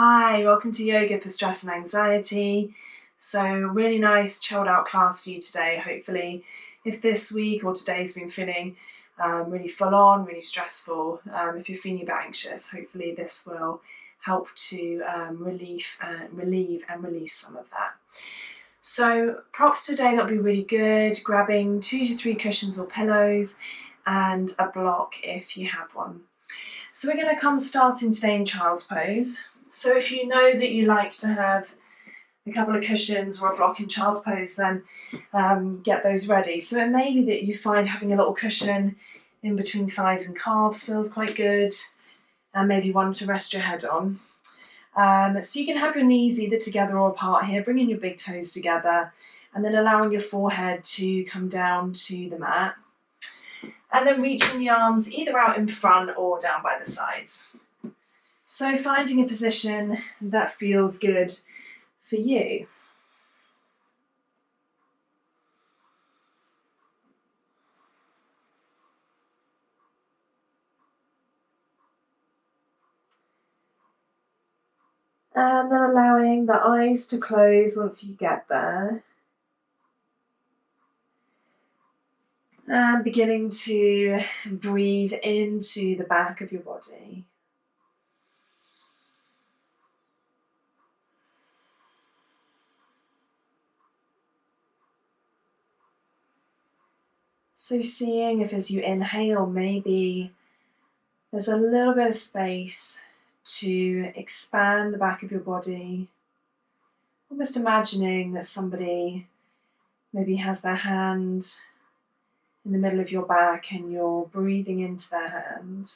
Hi, welcome to Yoga for Stress and Anxiety. So really nice chilled out class for you today. Hopefully if this week or today's been feeling really full on, really stressful, if you're feeling a bit anxious, hopefully this will help to relieve and release some of that. So props today that'll be really good, grabbing 2 to 3 cushions or pillows and a block if you have one. So we're going to come starting today in child's pose. So if you know that you like to have a couple of cushions or a block in child's pose, then get those ready. So it may be that you find having a little cushion in between thighs and calves feels quite good, and maybe one to rest your head on. So you can have your knees either together or apart here, bringing your big toes together, and then allowing your forehead to come down to the mat. And then reaching the arms either out in front or down by the sides. So finding a position that feels good for you. And then allowing the eyes to close once you get there. And beginning to breathe into the back of your body. So seeing if as you inhale, maybe there's a little bit of space to expand the back of your body. Almost imagining that somebody maybe has their hand in the middle of your back and you're breathing into their hand.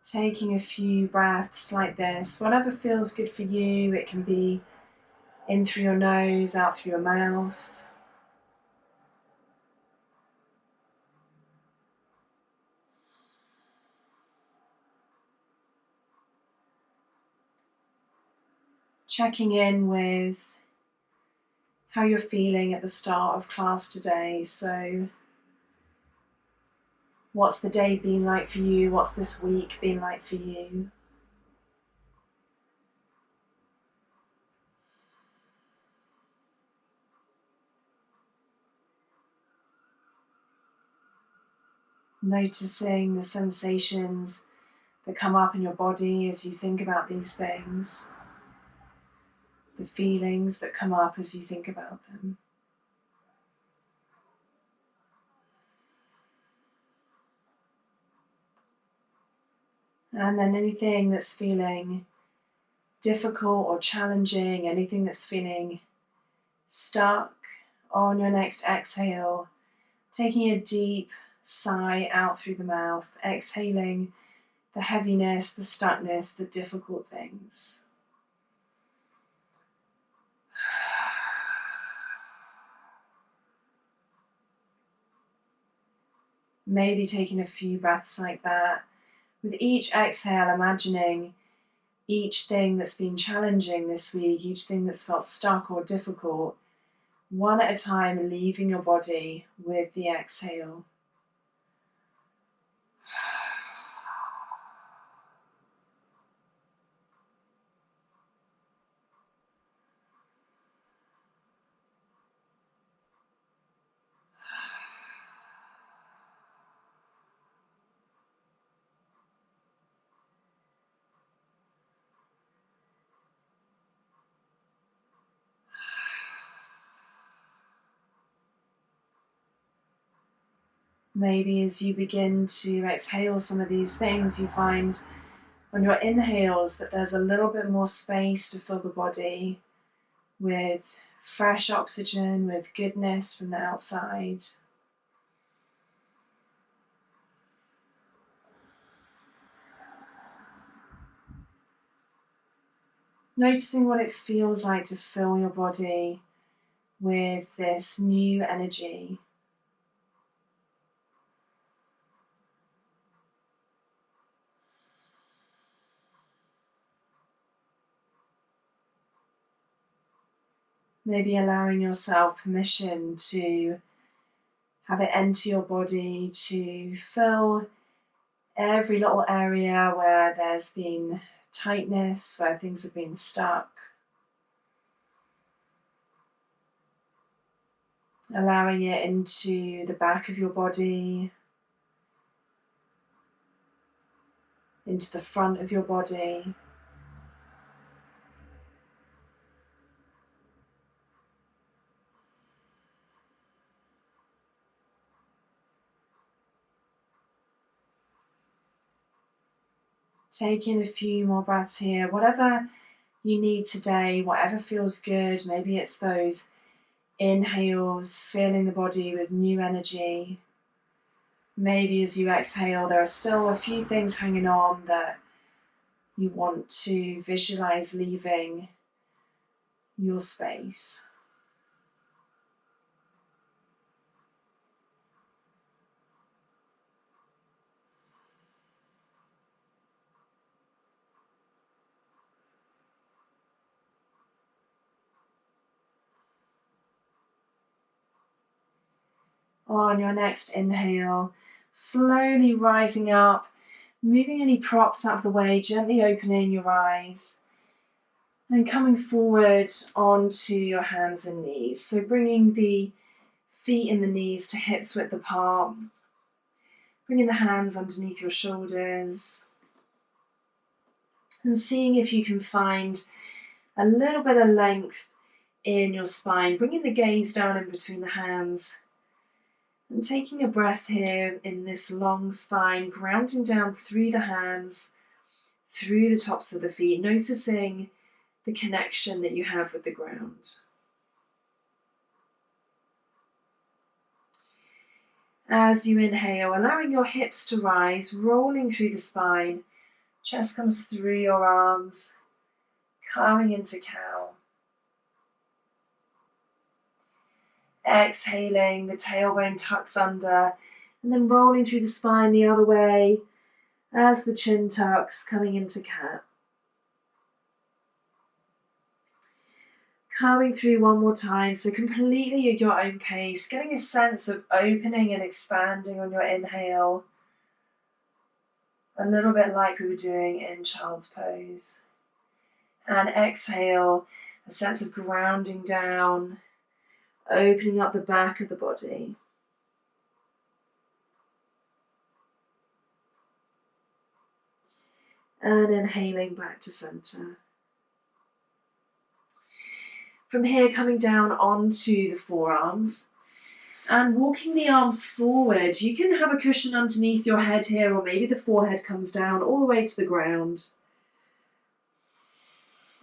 Taking a few breaths like this, whatever feels good for you. It can be in through your nose, out through your mouth. Checking in with how you're feeling at the start of class today. So what's the day been like for you? What's this week been like for you? Noticing the sensations that come up in your body as you think about these things. The feelings that come up as you think about them. And then anything that's feeling difficult or challenging, anything that's feeling stuck, on your next exhale, taking a deep sigh out through the mouth, exhaling the heaviness, the stuckness, the difficult things. Maybe taking a few breaths like that. With each exhale, imagining each thing that's been challenging this week, each thing that's felt stuck or difficult, one at a time, leaving your body with the exhale. Maybe as you begin to exhale some of these things, you find on your inhales that there's a little bit more space to fill the body with fresh oxygen, with goodness from the outside. Noticing what it feels like to fill your body with this new energy. Maybe allowing yourself permission to have it enter your body, to fill every little area where there's been tightness, where things have been stuck. Allowing it into the back of your body, into the front of your body. Take in a few more breaths here. Whatever you need today, whatever feels good. Maybe it's those inhales, filling the body with new energy. Maybe as you exhale, there are still a few things hanging on that you want to visualize leaving your space. On your next inhale, slowly rising up, moving any props out of the way, gently opening your eyes and coming forward onto your hands and knees. So bringing the feet and the knees to hips width apart, bringing the hands underneath your shoulders and seeing if you can find a little bit of length in your spine, bringing the gaze down in between the hands and taking a breath here in this long spine, grounding down through the hands, through the tops of the feet, noticing the connection that you have with the ground. As you inhale, allowing your hips to rise, rolling through the spine, chest comes through your arms, coming into cow. Exhaling, the tailbone tucks under, and then rolling through the spine the other way as the chin tucks, coming into cat. Coming through one more time, so completely at your own pace, getting a sense of opening and expanding on your inhale. A little bit like we were doing in child's pose. And exhale, a sense of grounding down, opening up the back of the body. And inhaling back to center. From here, coming down onto the forearms and walking the arms forward. You can have a cushion underneath your head here, or maybe the forehead comes down all the way to the ground.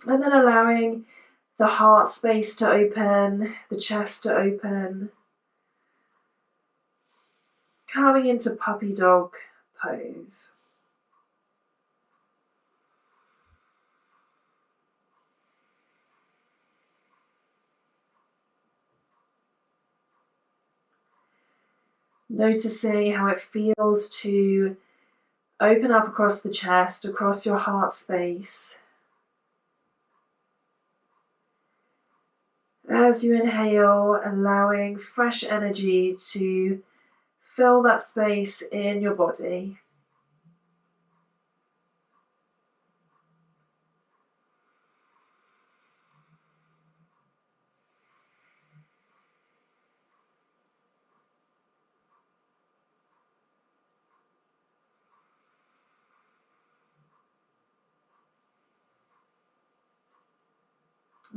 And then allowing the heart space to open, the chest to open. Coming into puppy dog pose. Noticing how it feels to open up across the chest, across your heart space. As you inhale, allowing fresh energy to fill that space in your body.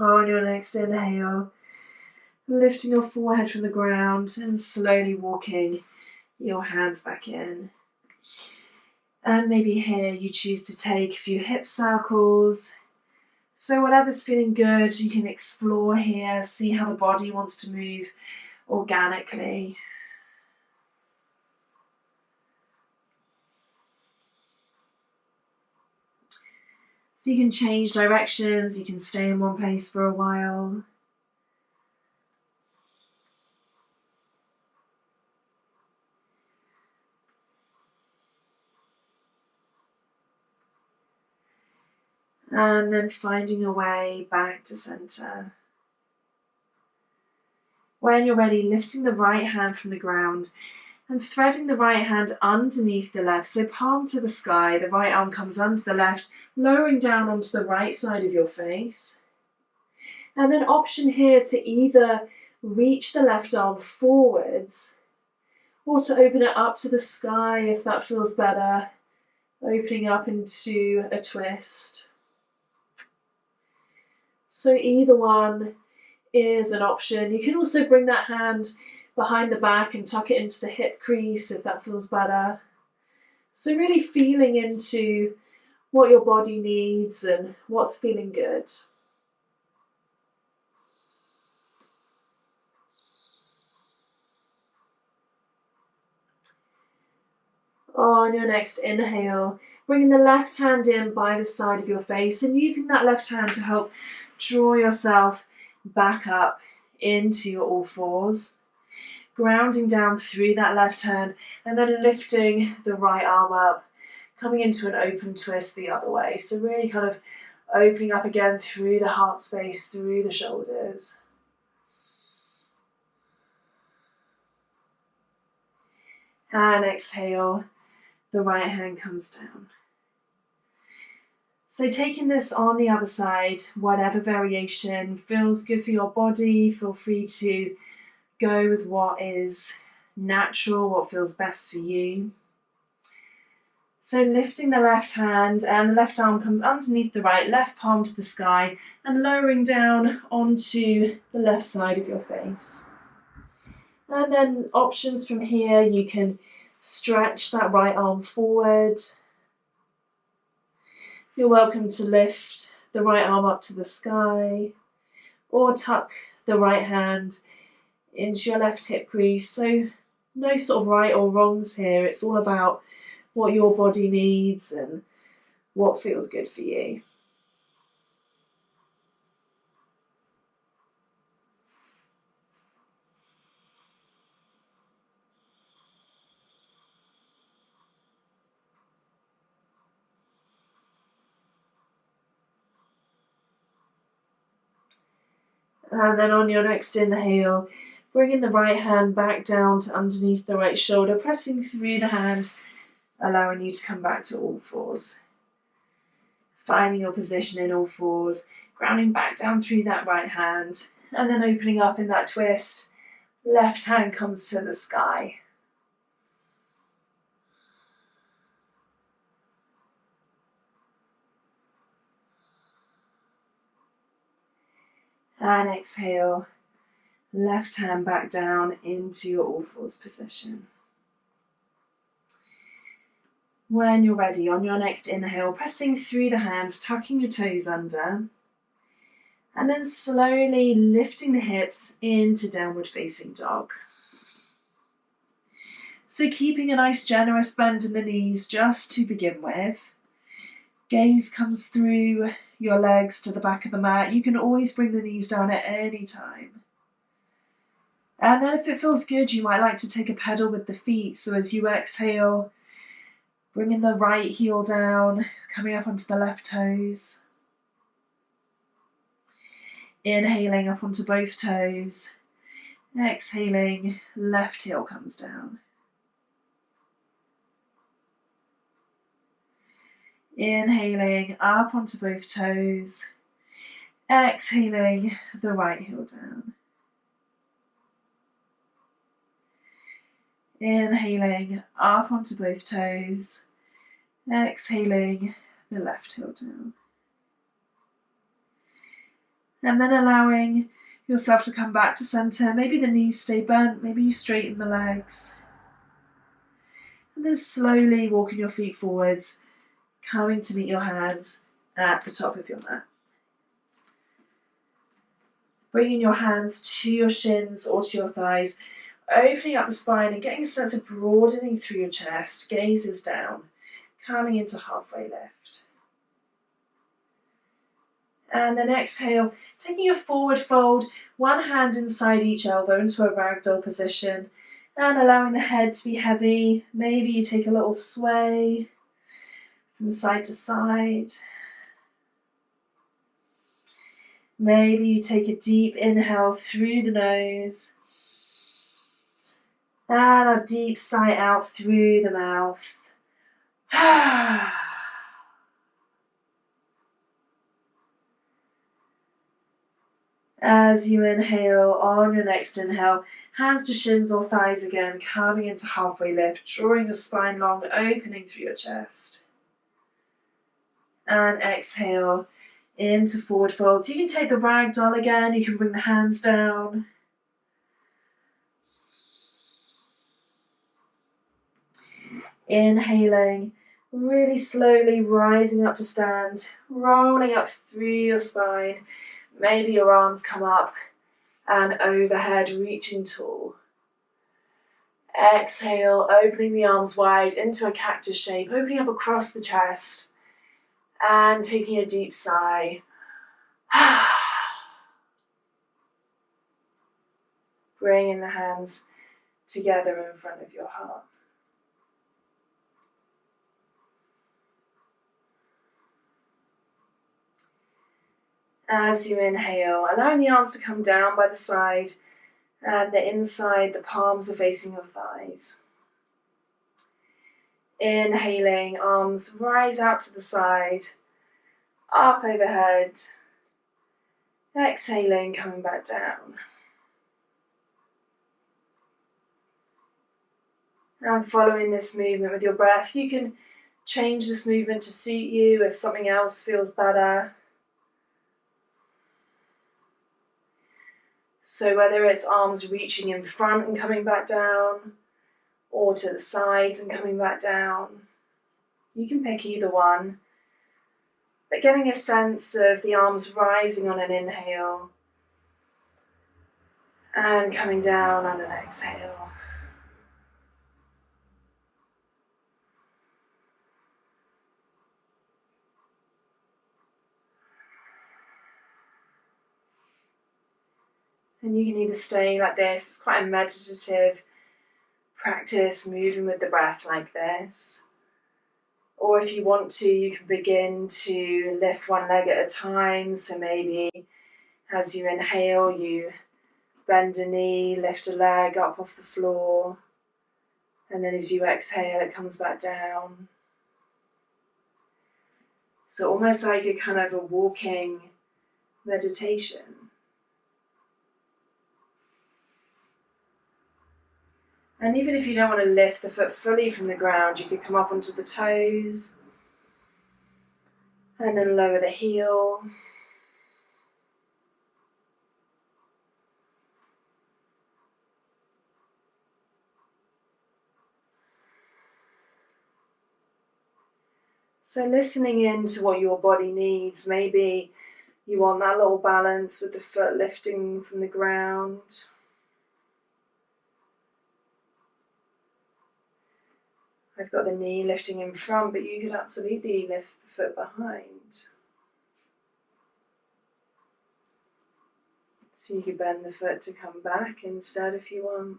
On your next inhale, lifting your forehead from the ground and slowly walking your hands back in. And maybe here you choose to take a few hip circles. So whatever's feeling good, you can explore here, see how the body wants to move organically. So you can change directions, you can stay in one place for a while. And then finding a way back to center. When you're ready, lifting the right hand from the ground and threading the right hand underneath the left, so palm to the sky, the right arm comes under the left, lowering down onto the right side of your face. And then option here to either reach the left arm forwards or to open it up to the sky if that feels better, opening up into a twist. So either one is an option. You can also bring that hand behind the back and tuck it into the hip crease if that feels better. So really feeling into what your body needs and what's feeling good. On your next inhale, bringing the left hand in by the side of your face and using that left hand to help draw yourself back up into your all fours. Grounding down through that left hand and then lifting the right arm up, coming into an open twist the other way. So really kind of opening up again through the heart space, through the shoulders. And exhale, the right hand comes down. So taking this on the other side, whatever variation feels good for your body, feel free to go with what is natural, what feels best for you. So lifting the left hand and the left arm comes underneath the right, left palm to the sky and lowering down onto the left side of your face. And then options from here, you can stretch that right arm forward. You're welcome to lift the right arm up to the sky or tuck the right hand into your left hip crease. So no sort of right or wrongs here. It's all about what your body needs and what feels good for you. And then on your next inhale, bringing the right hand back down to underneath the right shoulder, pressing through the hand, allowing you to come back to all fours. Finding your position in all fours, grounding back down through that right hand, and then opening up in that twist. Left hand comes to the sky. And exhale, left hand back down into your all fours position. When you're ready, on your next inhale, pressing through the hands, tucking your toes under, and then slowly lifting the hips into downward facing dog. So keeping a nice generous bend in the knees just to begin with. Gaze comes through your legs to the back of the mat. You can always bring the knees down at any time. And then if it feels good, you might like to take a pedal with the feet. So as you exhale, bringing the right heel down, coming up onto the left toes. Inhaling up onto both toes. Exhaling, left heel comes down. Inhaling up onto both toes. Exhaling, the right heel down. Inhaling up onto both toes. Exhaling, the left heel down. And then allowing yourself to come back to center. Maybe the knees stay bent, maybe you straighten the legs. And then slowly walking your feet forwards, coming to meet your hands at the top of your mat. Bringing your hands to your shins or to your thighs, opening up the spine and getting a sense of broadening through your chest. Gaze is down, coming into halfway lift. And then exhale, taking a forward fold, one hand inside each elbow into a ragdoll position and allowing the head to be heavy. Maybe you take a little sway from side to side. Maybe you take a deep inhale through the nose And a deep sigh out through the mouth. As you inhale, on your next inhale, hands to shins or thighs again, coming into halfway lift, drawing your spine long, opening through your chest. And exhale into forward fold. So you can take the ragdoll again, you can bring the hands down. Inhaling, really slowly rising up to stand, rolling up through your spine. Maybe your arms come up and overhead, reaching tall. Exhale, opening the arms wide into a cactus shape, opening up across the chest and taking a deep sigh. Bringing the hands together in front of your heart. As you inhale, allowing the arms to come down by the side and the inside, the palms are facing your thighs. Inhaling, arms rise out to the side, up overhead. Exhaling, coming back down. And following this movement with your breath, you can change this movement to suit you if something else feels better. So whether it's arms reaching in front and coming back down, or to the sides and coming back down, you can pick either one. But getting a sense of the arms rising on an inhale and coming down on an exhale. And you can either stay like this, it's quite a meditative practice, moving with the breath like this. Or if you want to, you can begin to lift one leg at a time. So maybe as you inhale, you bend a knee, lift a leg up off the floor. And then as you exhale, it comes back down. So almost like a kind of a walking meditation. And even if you don't want to lift the foot fully from the ground, you could come up onto the toes and then lower the heel. So listening in to what your body needs. Maybe you want that little balance with the foot lifting from the ground. I've got the knee lifting in front, but you could absolutely lift the foot behind. So you could bend the foot to come back instead if you want.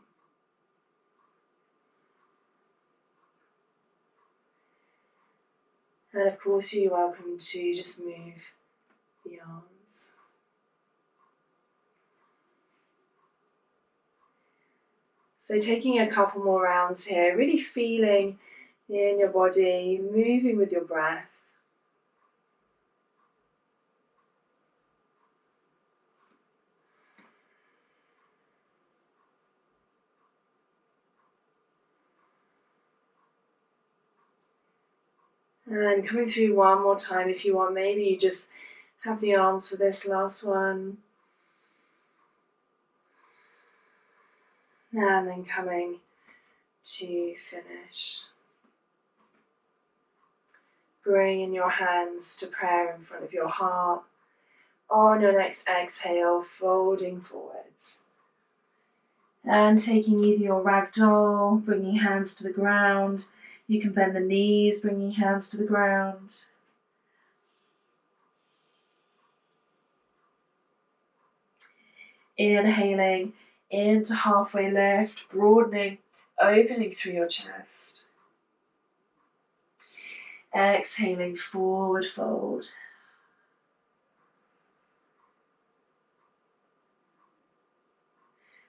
And of course you're welcome to just move the arms. So taking a couple more rounds here, really feeling in your body, moving with your breath. And coming through one more time if you want. Maybe you just have the arms for this last one. And then coming to finish. Bringing your hands to prayer in front of your heart. On your next exhale, folding forwards. And taking either your ragdoll, bringing hands to the ground. You can bend the knees, bringing hands to the ground. Inhaling into halfway lift, broadening, opening through your chest. Exhaling, forward fold.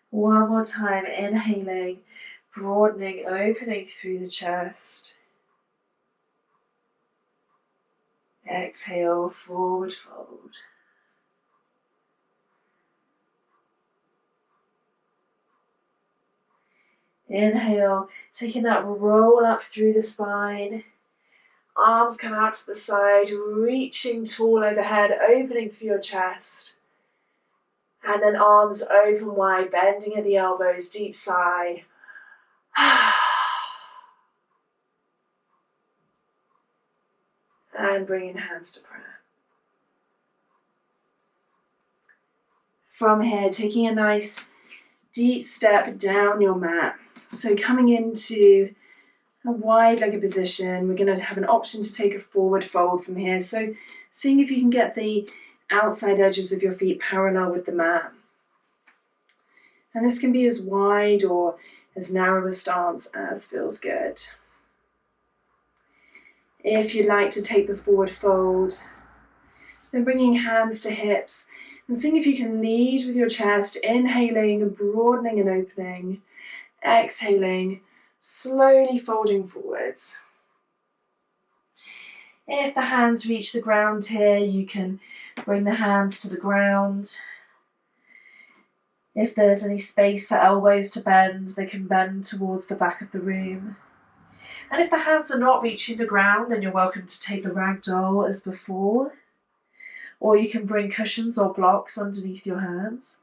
One more time, inhaling, Broadening, opening through the chest. Exhale, forward fold. Inhale, taking that roll up through the spine. Arms come out to the side, reaching tall overhead, opening through your chest. And then arms open wide, bending at the elbows, deep sigh. And bringing hands to prayer. From here, taking a nice deep step down your mat. So coming into a wide-legged position, we're going to have an option to take a forward fold from here. So seeing if you can get the outside edges of your feet parallel with the mat. And this can be as wide or as narrow a stance as feels good. If you'd like to take the forward fold, then bringing hands to hips and seeing if you can lead with your chest, inhaling, broadening and opening, exhaling, slowly folding forwards. If the hands reach the ground here, you can bring the hands to the ground. If there's any space for elbows to bend, they can bend towards the back of the room. And if the hands are not reaching the ground, then you're welcome to take the ragdoll as before. Or you can bring cushions or blocks underneath your hands.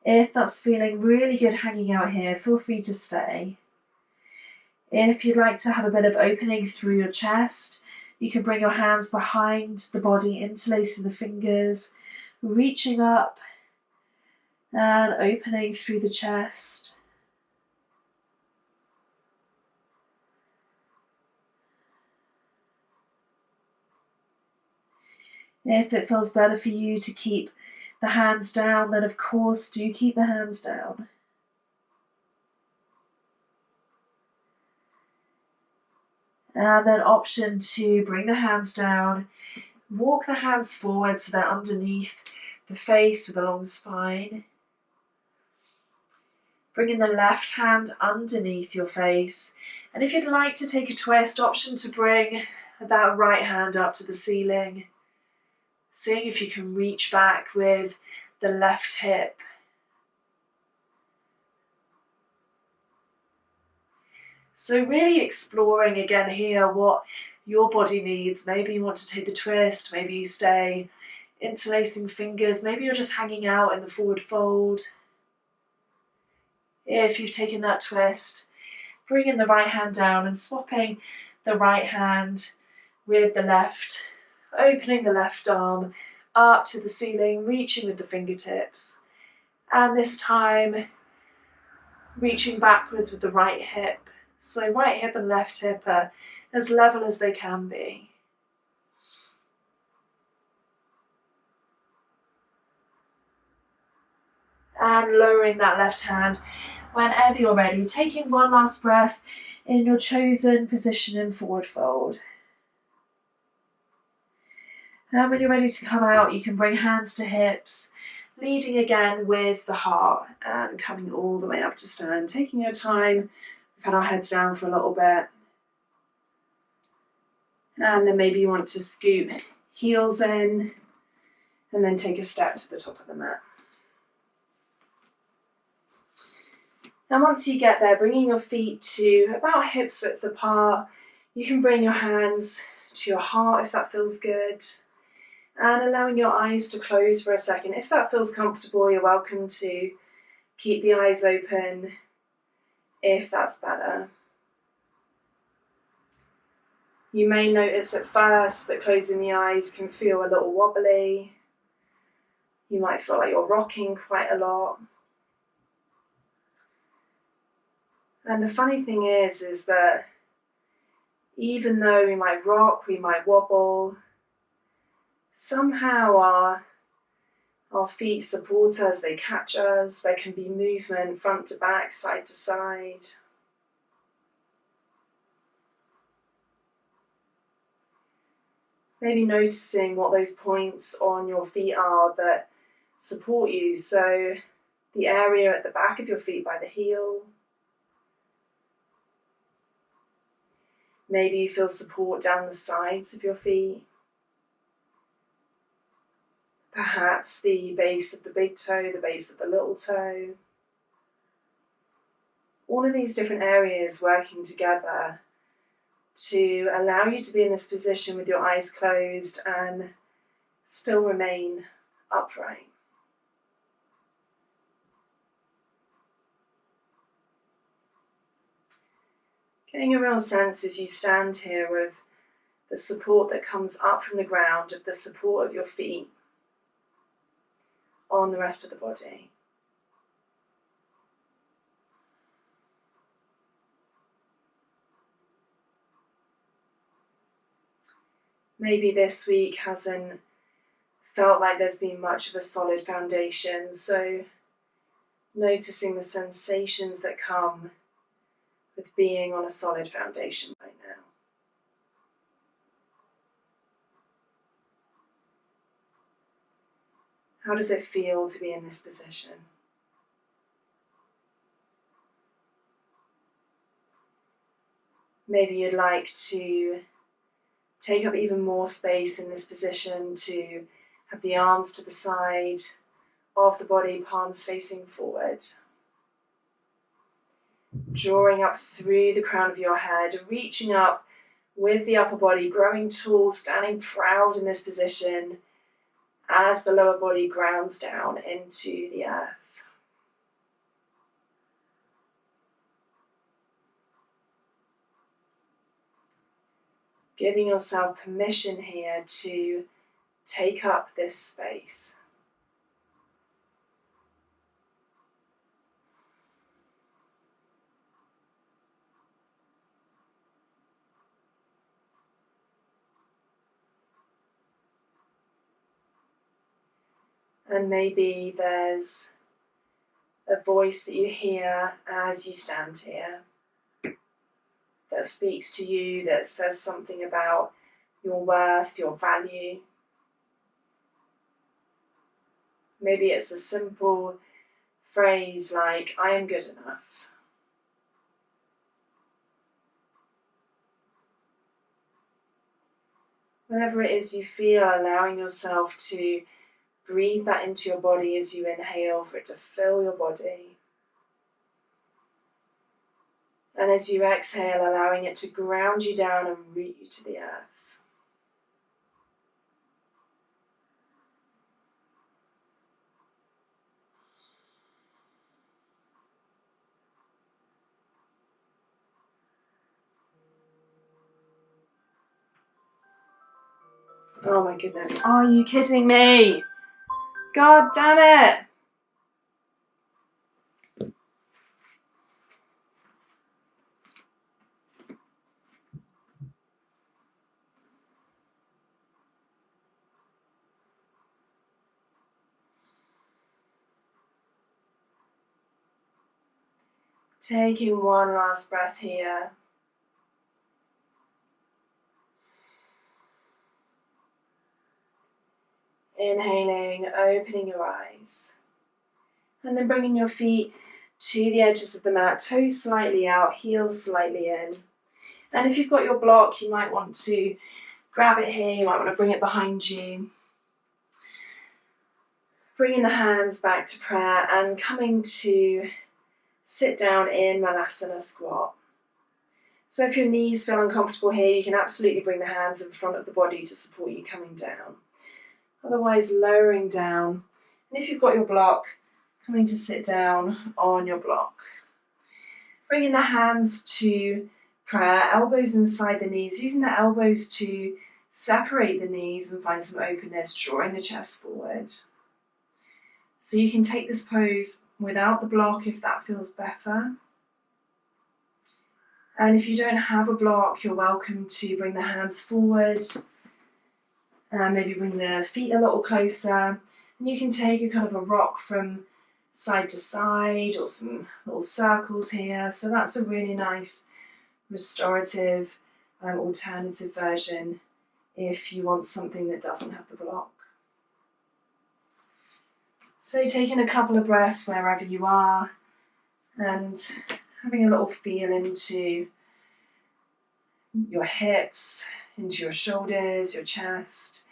If that's feeling really good hanging out here, feel free to stay. If you'd like to have a bit of opening through your chest, you can bring your hands behind the body, interlacing the fingers, reaching up and opening through the chest. If it feels better for you to keep the hands down, then of course do keep the hands down. And then option to bring the hands down, walk the hands forward so they're underneath the face with a long spine. Bringing the left hand underneath your face. And if you'd like to take a twist, option to bring that right hand up to the ceiling. Seeing if you can reach back with the left hip. So really exploring again here what your body needs. Maybe you want to take the twist, maybe you stay interlacing fingers, maybe you're just hanging out in the forward fold. If you've taken that twist, bringing the right hand down and swapping the right hand with the left, opening the left arm up to the ceiling, reaching with the fingertips. And this time, reaching backwards with the right hip. So right hip and left hip are as level as they can be. And lowering that left hand whenever you're ready, taking one last breath in your chosen position in forward fold. And when you're ready to come out, you can bring hands to hips, leading again with the heart and coming all the way up to stand, taking your time. We've had our heads down for a little bit. And then maybe you want to scoop heels in and then take a step to the top of the mat. And once you get there, bringing your feet to about hips width apart, you can bring your hands to your heart if that feels good. And allowing your eyes to close for a second. If that feels comfortable, you're welcome to keep the eyes open if that's better. You may notice at first that closing the eyes can feel a little wobbly. You might feel like you're rocking quite a lot. And the funny thing is that even though we might rock, we might wobble, somehow our feet support us, they catch us, there can be movement front to back, side to side. Maybe noticing what those points on your feet are that support you. So the area at the back of your feet by the heel. Maybe you feel support down the sides of your feet. Perhaps the base of the big toe, the base of the little toe. All of these different areas working together to allow you to be in this position with your eyes closed and still remain upright. Getting a real sense as you stand here of the support that comes up from the ground, of the support of your feet on the rest of the body. Maybe this week hasn't felt like there's been much of a solid foundation, so noticing the sensations that come with being on a solid foundation right now. How does it feel to be in this position? Maybe you'd like to take up even more space in this position, to have the arms to the side of the body, palms facing forward. Drawing up through the crown of your head, reaching up with the upper body, growing tall, standing proud in this position as the lower body grounds down into the earth. Giving yourself permission here to take up this space. And maybe there's a voice that you hear as you stand here that speaks to you, that says something about your worth, your value. Maybe it's a simple phrase like, I am good enough. Whatever it is you feel, allowing yourself to breathe that into your body as you inhale, for it to fill your body. And as you exhale, allowing it to ground you down and root you to the earth. Oh my goodness, are you kidding me? God damn it! Taking one last breath here. Inhaling, opening your eyes. And then bringing your feet to the edges of the mat, toes slightly out, heels slightly in. And if you've got your block, you might want to grab it here, you might want to bring it behind you. Bringing the hands back to prayer and coming to sit down in Malasana squat. So if your knees feel uncomfortable here, you can absolutely bring the hands in front of the body to support you coming down. Otherwise, lowering down. And if you've got your block, coming to sit down on your block. Bringing the hands to prayer, elbows inside the knees, using the elbows to separate the knees and find some openness, drawing the chest forward. So you can take this pose without the block if that feels better. And if you don't have a block, you're welcome to bring the hands forward and maybe bring the feet a little closer. And you can take a kind of a rock from side to side or some little circles here. So that's a really nice restorative alternative version if you want something that doesn't have the block. So taking a couple of breaths wherever you are and having a little feel into your hips, into your shoulders, your chest,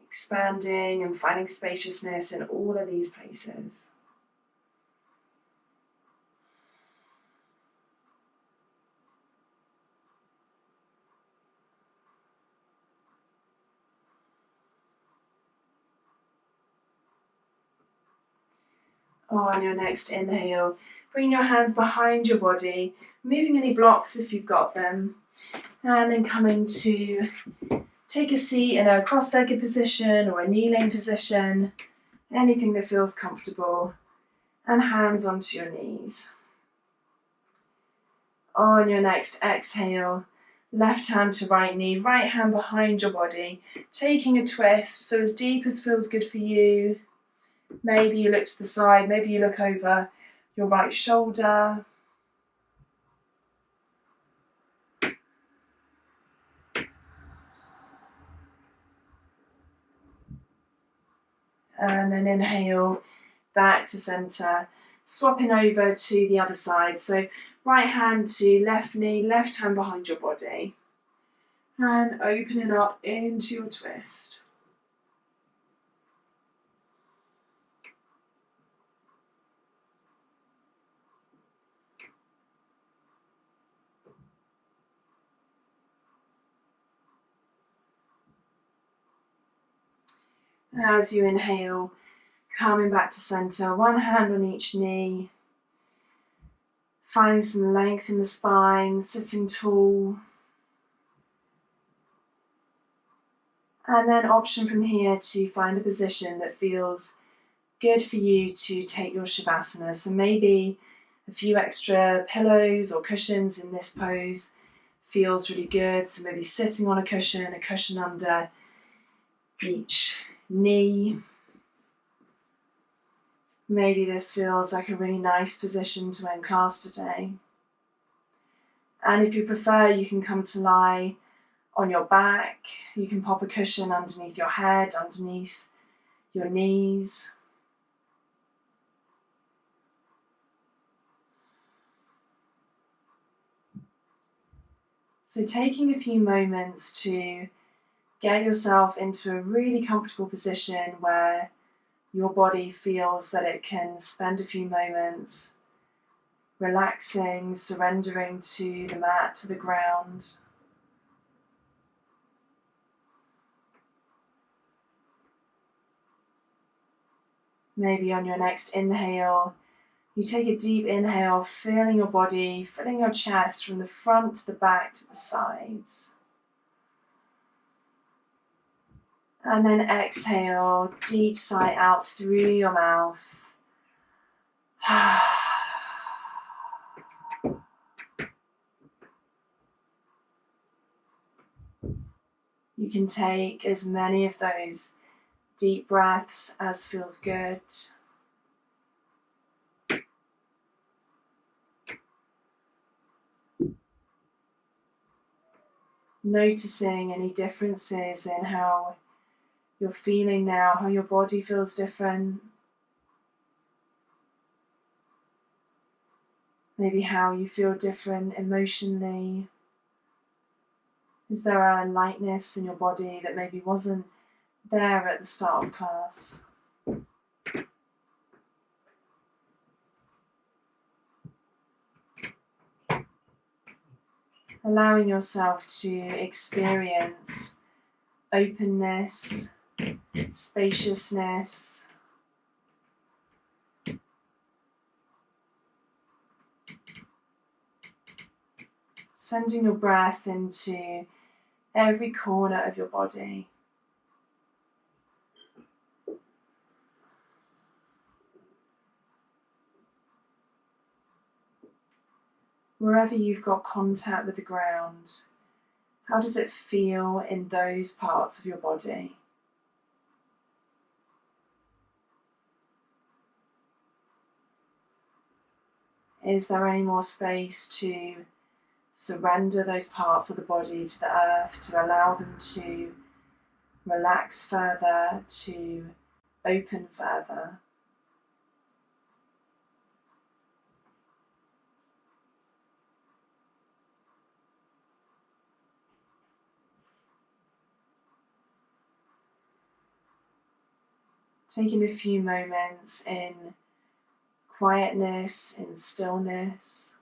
expanding and finding spaciousness in all of these places. On your next inhale, bring your hands behind your body, moving any blocks if you've got them, and then coming to take a seat in a cross-legged position or a kneeling position, anything that feels comfortable, and hands onto your knees. On your next exhale, left hand to right knee, right hand behind your body, taking a twist, so as deep as feels good for you. Maybe you look to the side, maybe you look over your right shoulder. And then inhale, back to center, swapping over to the other side. So right hand to left knee, left hand behind your body. And opening up into your twist. As you inhale, coming back to center, one hand on each knee, finding some length in the spine, sitting tall. And then option from here to find a position that feels good for you to take your Shavasana. So maybe a few extra pillows or cushions in this pose feels really good. So maybe sitting on a cushion under each knee. Maybe this feels like a really nice position to end class today. And if you prefer, you can come to lie on your back. You can pop a cushion underneath your head, underneath your knees. So taking a few moments to get yourself into a really comfortable position where your body feels that it can spend a few moments relaxing, surrendering to the mat, to the ground. Maybe on your next inhale, you take a deep inhale, feeling your body, filling your chest from the front to the back to the sides. And then exhale, deep sigh out through your mouth. You can take as many of those deep breaths as feels good. Noticing any differences in how you're feeling now, how your body feels different. Maybe how you feel different emotionally. Is there a lightness in your body that maybe wasn't there at the start of class? Allowing yourself to experience openness, spaciousness, sending your breath into every corner of your body. Wherever you've got contact with the ground, how does it feel in those parts of your body? Is there any more space to surrender those parts of the body to the earth, to allow them to relax further, to open further. Taking a few moments in quietness, in stillness.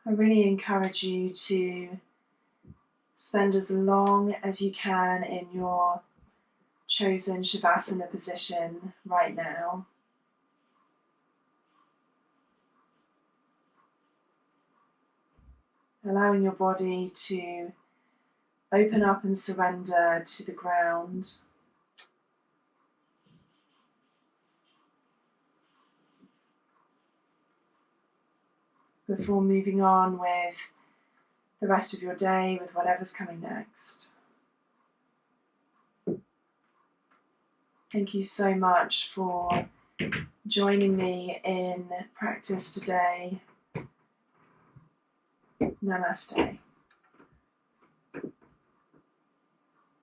I really encourage you to spend as long as you can in your chosen Shavasana position right now. Allowing your body to open up and surrender to the ground. Before moving on with the rest of your day, with whatever's coming next. Thank you so much for joining me in practice today. Namaste.